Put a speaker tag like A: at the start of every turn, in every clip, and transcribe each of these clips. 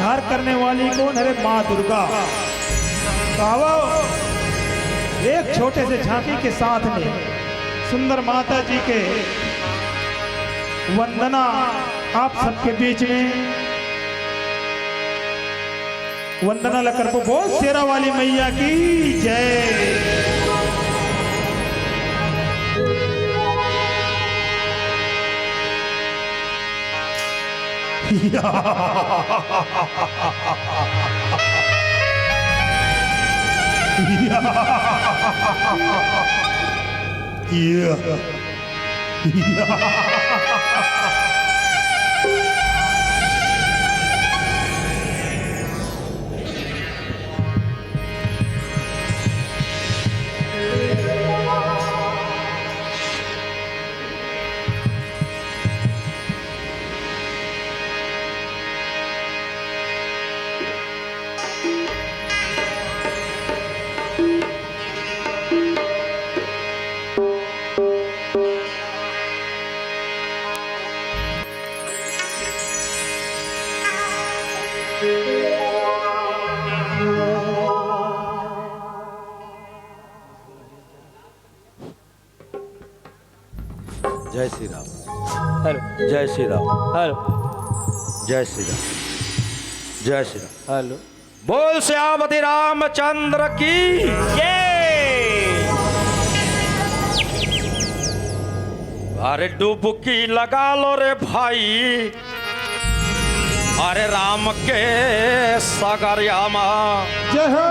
A: उद्धार करने वाली कौन? अरे माँ दुर्गा। आओ एक छोटे से झांकी के साथ में सुंदर माता जी के वंदना आप सबके बीच में वंदना लकर को बोल शेरा वाली मैया की जय।
B: जय श्री राम।
C: हेलो।
B: जय श्री राम।
C: हेलो।
B: जय श्री राम। जय श्री राम।
C: हेलो।
B: बोल श्यामति रामचंद्र की
C: जय।
B: अरे डुबकी लगा लो रे भाई, अरे राम के सगरियामा
A: जय हो।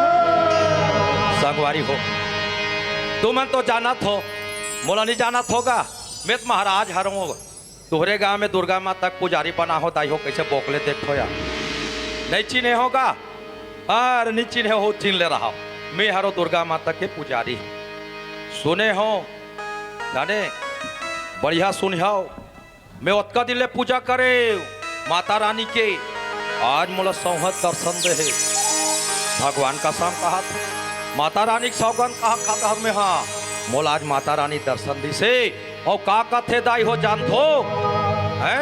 B: सगवारी हो। तुम तो जानत हो, मोला नहीं जानत होगा। मैं तो महाराज हरूँ, तुहरे गांव में दुर्गा माँ तक पुजारी बना होता हो, कैसे बोकले देखो यार। नहीं चिन्हे होगा? अरे नहीं चिन्हे हो, चिन्ह ले रहा। मैं हरो दुर्गा माता के पुजारी। सुने हो जाने बढ़िया सुनियो, मैं ओतका दिन ले पूजा करे माता रानी के। आज मोला सौहत दर्शन दे है। भगवान का शाम कहा था, माता रानी सौगंध कहा खाता में। हाँ मोला आज माता रानी दर्शन दी से। और का कथे दाई हो जान थो है,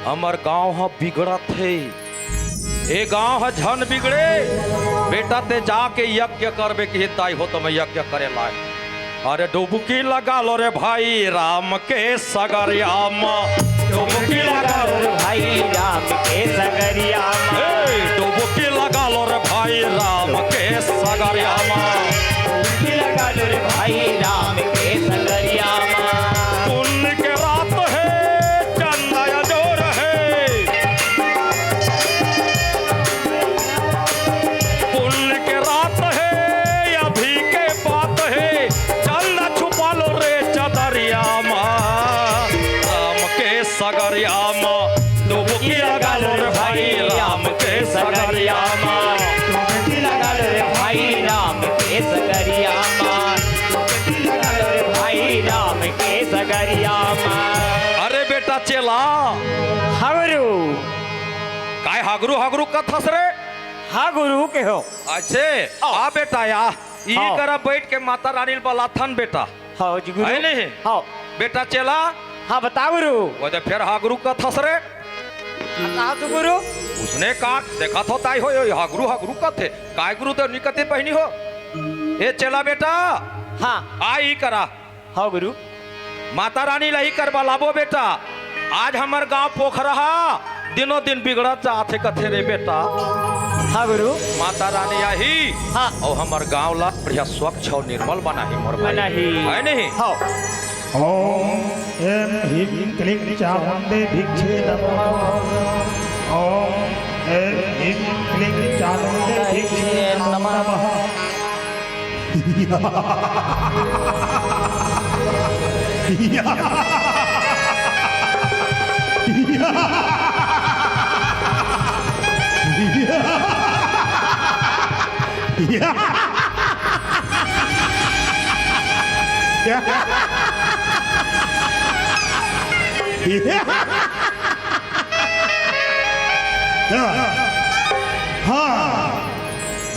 B: हमार गांव हा बिगड़ा थे। ए गांव हा झन बिगड़े बेटा, ते जाके यज्ञ करबे की दाई हो तो मैं यज्ञ करे लाए। अरे डुबकी लगा लो रे भाई राम के सगरियामा,
C: डुबकी लगा लो रे भाई राम के सगरियामा,
B: डुबकी लगा लो रे भाई राम के सगरियामा,
C: डुबकी लगा लो रे भाई राम के सगरियामा।
B: पुण्य के रात है चंदा जोर है, पुण्य के रात है अभी के बात है, चंदा छुपा लो रे चदरियामा राम के सगरियामा, डुबकी लगा लो रे भाई राम के सगरियामा,
C: डुबकी लगा लो रे भाई राम के सगरियामा, डुबकी लगा लो रे भाई राम के सगरियामा।
B: अरे बेटा चेला
C: हागुरु
B: काय हागरू हागरू कथस रे?
C: हागुरु के हो?
B: अच्छे आ बेटा या ये करा बैठ के माता रानी बलाथन बेटा।
C: हाँ जी गुरु।
B: है नहीं?
C: हाँ
B: बेटा चेला
C: हाँ बताओ गुरु।
B: वो तो फिर हागरू कथस रे?
C: बताओ तो गुरु।
B: उसने कहा देखा तो ताई हो यो हागरू हागरू कथे काय गुरु तो निकते पहनी हो। ए चेला बेटा
C: हाँ
B: आई करा।
C: हाँ गुरु।
B: माता रानी लही कर बलाबो बेटा। आज हमार गांव पोखरा दिनों दिन बिगड़त जाते कथे रे बेटा।
C: हाँ गुरु।
B: माता रानी आई
C: हाँ
B: और हमार गांव ला बढ़िया स्वच्छ और निर्मल बना ही मोर भाई।
C: नहीं
B: है नहीं?
C: हाँ।
A: ओम ऐं ह्रीं क्लीं चामुंडे भिक्षे नमः। ओम ऐं ह्रीं क्लीं चामुंडे भिक्षे नमः। हाँ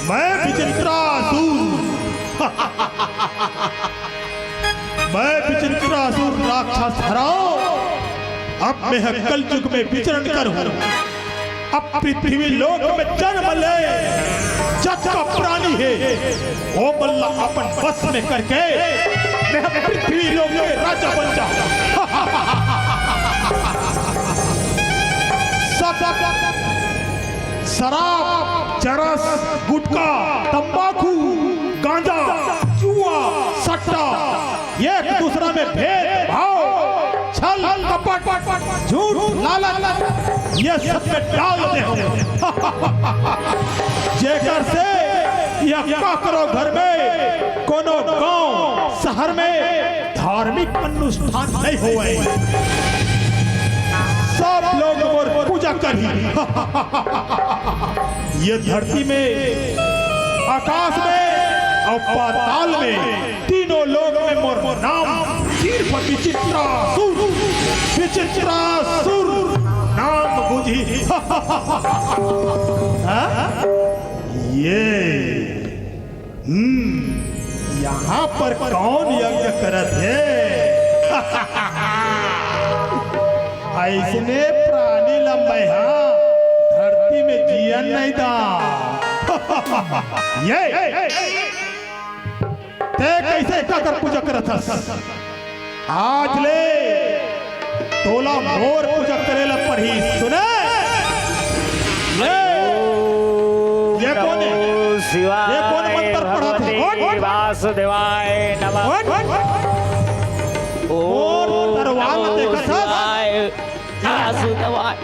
A: मैं विचित्रासुर मैं विचित्रासुर राक्षस हराओ। अब मैं कल युग में विचरण कर हूँ। अब पृथ्वी लोक में जन्म ले जग का प्राणी है ओ बल्ला अपन बस में करके मैं पृथ्वी लोक में राजा बन जाऊं। शराब, चरस, गुटखा, तंबाकू, गांजा, जुआ, सट्टा, एक दूसरा में भेदभाव, छल, कपट, झूठ, लालच, ये सब में डाल दे जेकर से यह का करो घर में कोनो गांव शहर में धार्मिक अनुष्ठान नहीं होए, सब लोग मोर पूजा करी। ये धरती में, आकाश में और पाताल में, तीनों लोग में मोर नाम सिर्फ विचित्रासुर नाम बुझी। ये यहाँ पर कौन यज्ञ करत है? ऐसने प्राणी लंबे धरती में जियन नहीं था। ये ते कैसे कर पूजा करत हस? आज ले तोला मोर पूजा करेला पढ़ी सुने ले। ये कौन है? ये कौन मंत्र पढ़ा थे?
C: वासुदेवाय नमः।
A: और दरवान देखा था
C: वासुदेवाय।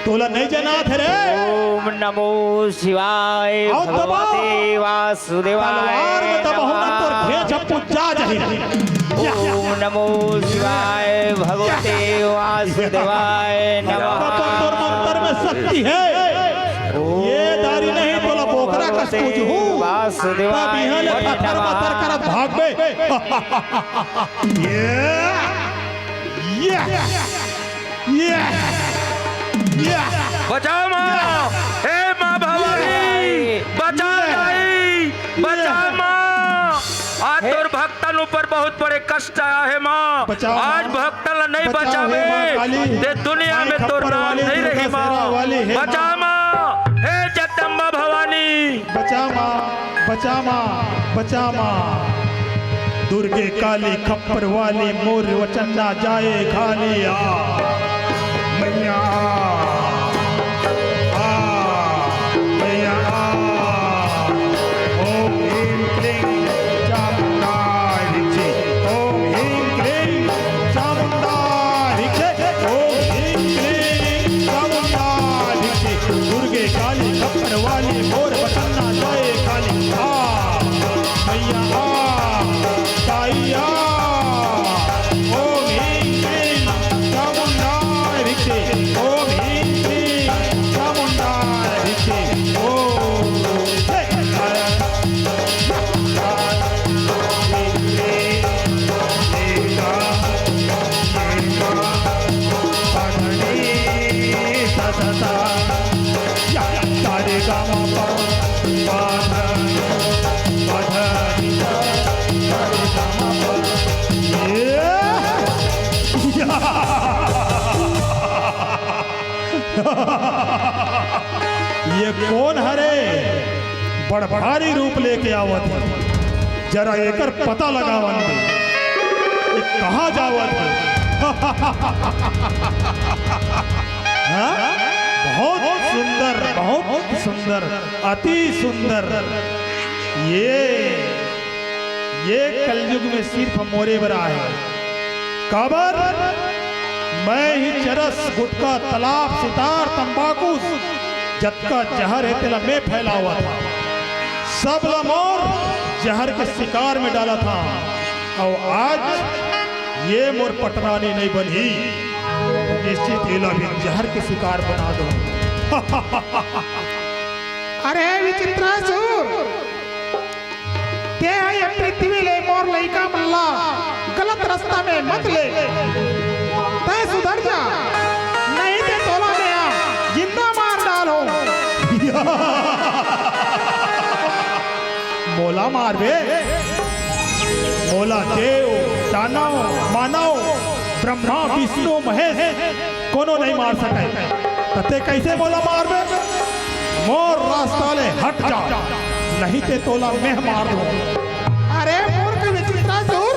A: तोला नहीं जना थे रे।
C: ओम नमो शिवाय भगवते वासुदेवाय ओम नमो शिवाय भगवते वासुदेवाय नमः।
A: मंत्र में शक्ति है, ये दारी नहीं तोला बोकरा का सूझ हूँ
C: वासुदेवाय
A: करत भाग में।
B: बचाओ माँ, हे माँ भवानी, बचाओ माँ। आज तोर भक्तन ऊपर बहुत बड़े कष्ट आया है माँ। आज भक्तन नहीं बचावे ते दुनिया में तोर नाम नहीं रही माँ। बचा माँ, हे जगदम्बा भवानी।
A: बचा माँ, बचा माँ, बचा माँ। दुर्गे काली खप्पर वाली मोर वचन ना जाए खाली। मैया ये कौन हरे बड़ भारी रूप लेके आवत है, जरा एकर पता लगावन दे, ये कहाँ जावत है? बहुत सुंदर, बहुत सुंदर, अति सुंदर। ये कलयुग में सिर्फ मोरे बरा है। काबर मैं ही चरस, गुटखा, तालाब, सितार, तंबाकू, जत्का जहर है तेला में फैला हुआ था। सब लमोर जहर के शिकार में डाला था और आज ये मोर पटरानी नहीं बनी, निश्चित इला भी जहर के शिकार बना दो।
D: अरे विचित्रासुर, ते ये पृथ्वी ले मोर लइका मल्ला गलत रास्ता में मत ले, तय सुधर जा, नहीं ते तोला गया जिंदा मार डालो।
A: मोला मार बे, मोला देव दानव मानव ब्रह्मा विष्णु महेश कोनो नहीं मार सके तते कैसे बोला मार बे मोर रास्ता ले हट जा नहीं ते तोला मैं मार दूं।
D: अरे मूर्ख विचित्रासुर,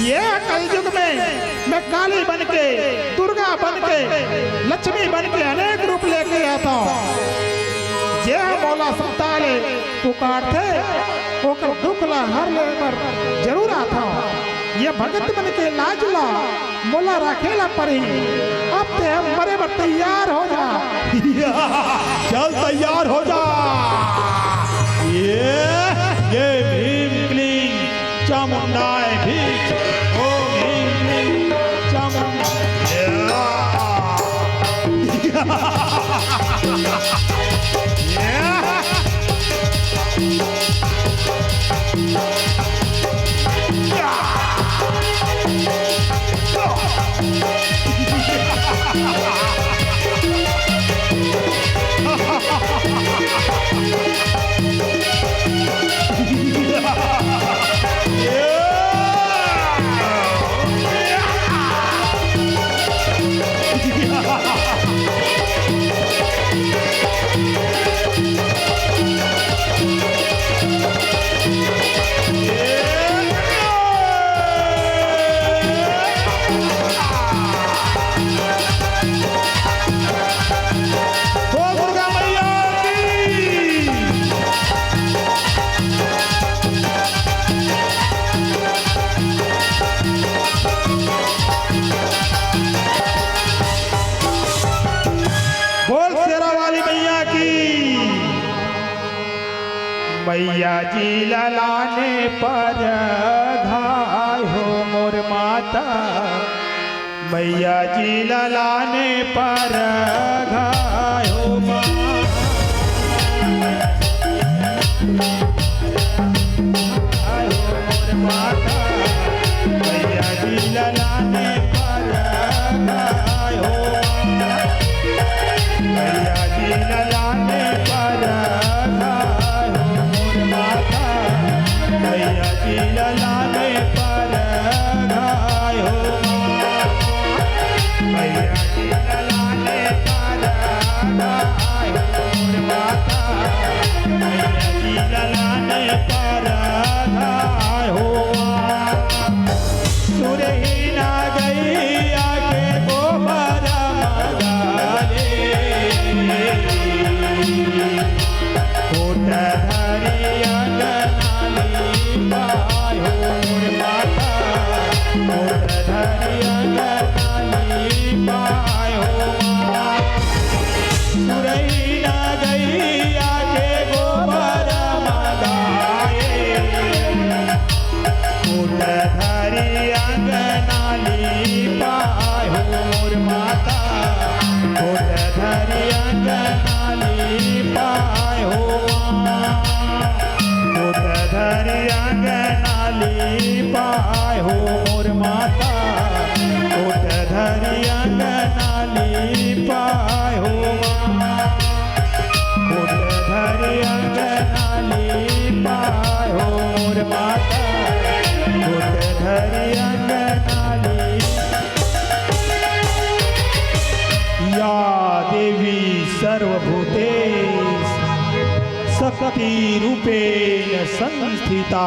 D: ये कलयुग में मैं काली बन के, दुर्गा बन के, लक्ष्मी बन के अनेक रूप लेके आता हूँ। जे मोला संताले पुकार थे ओकर दुख ला हर ले पर जरूर आता हूँ। ये भगत बन के लाजला मोला राखेला परी, अब ते हम मरे पर तैयार हो जा।
A: चल तैयार हो जा। ये भीम क्लीं चामुंडाय भीच ओम भीम क्लीं चामुंडाय। मैया जी ललाने पर घाय हो मोर माता, मैया जी ललाने पर घाय हो मोर माता, मैया जी ललाने पर घाय हो, मैया जी ललाने पर मैया जी ललाने पर घाय हो, मैया जी ललाने पर घाय हो माता, मैया जी ललाने पर घाय हो। सुरही ना गई आके गोबर मगाले, कोट धरिया पाय हो मोर माता, कोट धरी अंगनाली पाय हो, कोट धरी अंगनाली पाय हो मोर माता, कोट धरी अंगनाली। या देवी सर्वभूतेषु शक्ति रूपेण संस्थिता,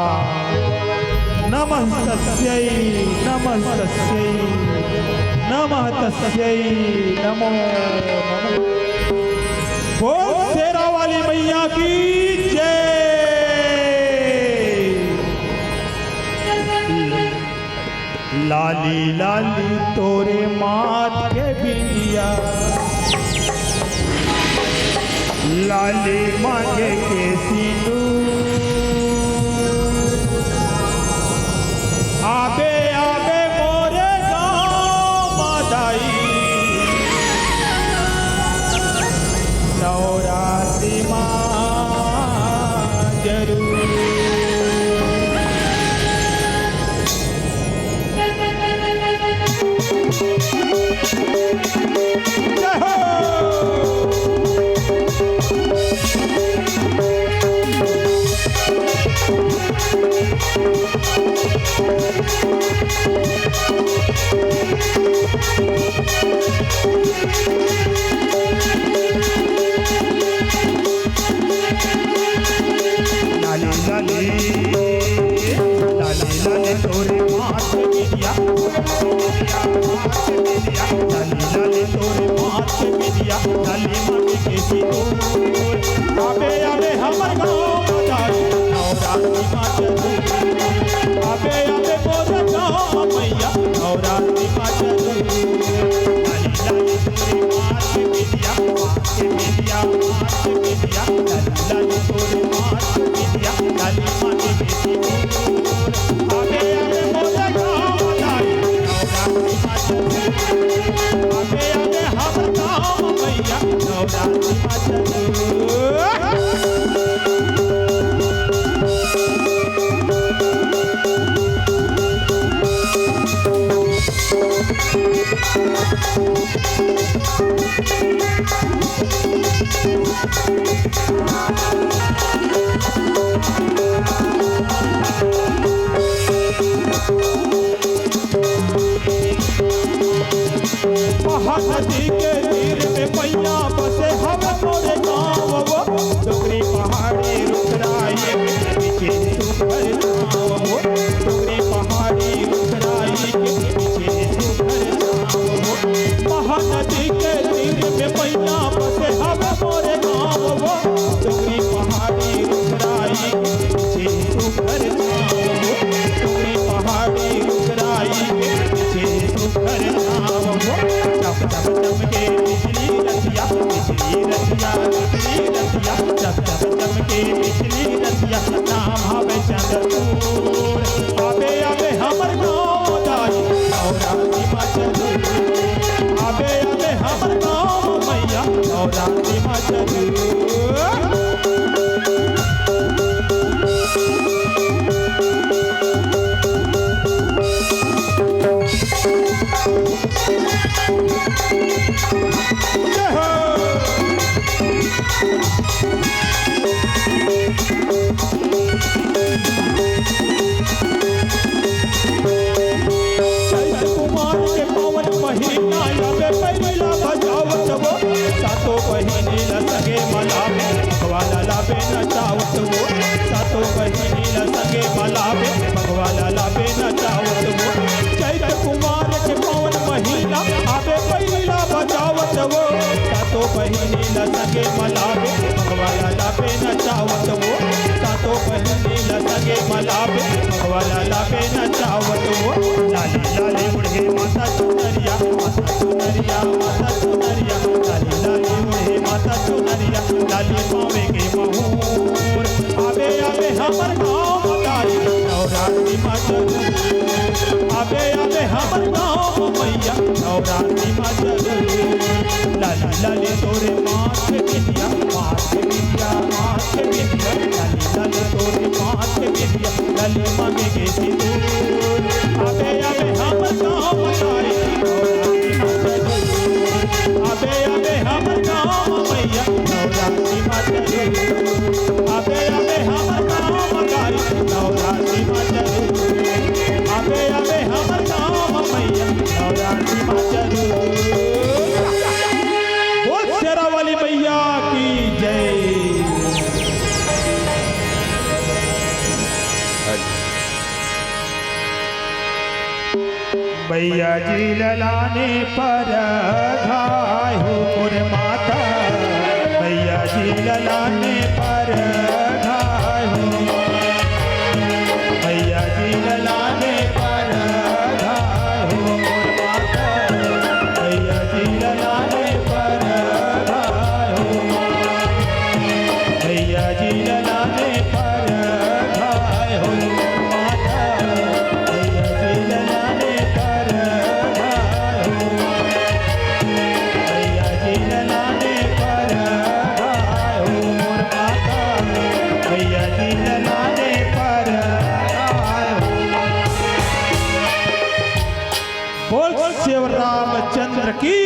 A: नमस्तस्यै नमस्तस्यै नमः तस्यै नमो नमः। बोल शेरा वाली मैया की जय। लाली लाली तोरे माथ के बिंदिया, लाली मांगे के सिंदूर, आबे आबे मोरे गाँव मादाई, नवरात्रि माँ जरूर। जय हो। लाली लाली तोरे माथ के बिंदिया लाली मांगे के सिंदूर आबे आबे हमर गाँव बजाई नवरात्रि माँ जरूर आबे आबे मोर गाँव मैया नवरात्रि माँ जरूर लाली लाली तोरे माथ के बिंदिया माथ के बिंदिया लाली लाली तोरे माथ के बिंदिया लाली मांगे के सिंदूर आबे आबे मोर गाँव बजाई नवरात्रि माँ जरूर आबे आबे हमर गाँव मैया नवरात्रि माँ जरूर नदी के तीर में मैया बसे हम मोरे गाँव वो डोगरी पहाड़ी रुखराई के पीछे सुखर छाँव वो डोगरी पहाड़ी रुखराई के पीछे सुखर छाँव वो महानदी के तीर में मैया बसे हम मोरे गाँव वो डोगरी पहाड़ी रुखराई के पीछे सुखर छाँव वो डोगरी पहाड़ी रुखराई के पीछे सुखर छाँव वो चम चम चम के बिजली रतिया चम चम चम के बिजली रतिया नाम हवे चंद्रपुर आबे आबे हमर गाँव जाई नवरात्रि माँ जरूर आबे आबे हमर गाँव मैया नवरात्रि माँ जरूर सातो बहिनी लगे मलावे भगवाला लाबे नचावत वो सातो बहिनी लगे मलावे भगवाला लाबे नचावत वो चैत कुमार के पवन महीना आबे पहिला बजावत वो सातो बहिनी लगे मलावे भगवाला लाबे नचावत वो सातो बहिनी लगे मलावे भगवाला लाबे नचावत वो लाली लाली बुढ़े माता चुनरिया माता चुनरिया माता चुनरिया लाली लाली मुझे माता चुनरिया लाली पावे के महूर आबे आबे हमर गाँव बताई नवरात्रि माँ जरूर आबे आबे हमर गाँव मैया नवरात्रि माँ जरूर लाली लाली तोरे माथ के बिंदिया माथ के बिंदिया माथ के बिंदिया लाली लाली तोरे माथ के बिंदिया लाली मांगे के सिंदूर आबे आबे हमर गाँव बताई नवरात्रि माँ जरूर आबे आबे हमर गाँव मैया नवरात्रि माँ जरूर आबे आबे हमर गाँव बताई नवरात्रि माँ जरूर आबे आबे हमर गाँव मैया नवरात्रि माँ जरूर बोल शेरा वाली मैया की जय। मैया जी ललाने पर घाय हो मोर माता मैया जी ललाने पर घाय हो मैया जी ललाने पर घाय हो मोर माता मैया जी ललाने पर घाय हो मैया जी ललाने पर घाय हो माता मैया जी ललाने पर घाय हो मैया जी ललाने पर घाय हो मोर माता मैया जी ललाने पर घाय हो। बोल शिव रामचंद्र की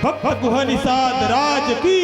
A: भक्त गुह निषाद राज की